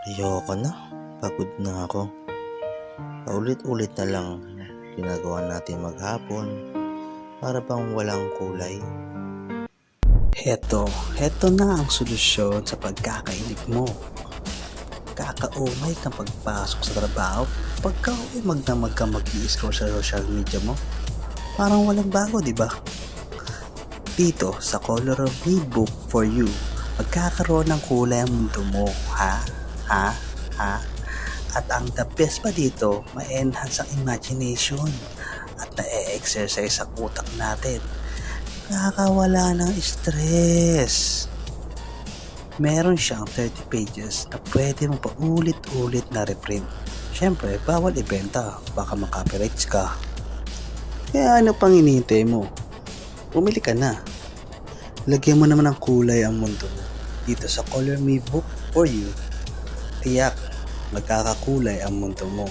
Ayoko na, pagod na ako. Paulit-ulit na lang ginagawa natin maghapon para bang walang kulay. Heto na ang solusyon sa pagkakainip mo. Kakaumay kang pagpasok sa trabaho, pagka-uwi magdamag ka mag-i-scroll sa social media mo. Parang walang bago, di ba? Dito sa Color of Me Book for You, magkakaroon ng kulay ang mundo mo, ha? Ha? Ha? At ang the best pa dito, ma-enhance ang imagination at na-exercise ang utak natin. Nakakawala ng stress. Meron siyang 30 pages na pwede mong paulit-ulit na reprint. Siyempre, bawal ibenta, baka makapirights ka. Kaya ano pang hinihintay mo? Bumili ka na. Lagyan mo naman ng kulay ang mundo mo. Dito sa Color Me Book for You, tiyak magkakakulay ang mundo mo.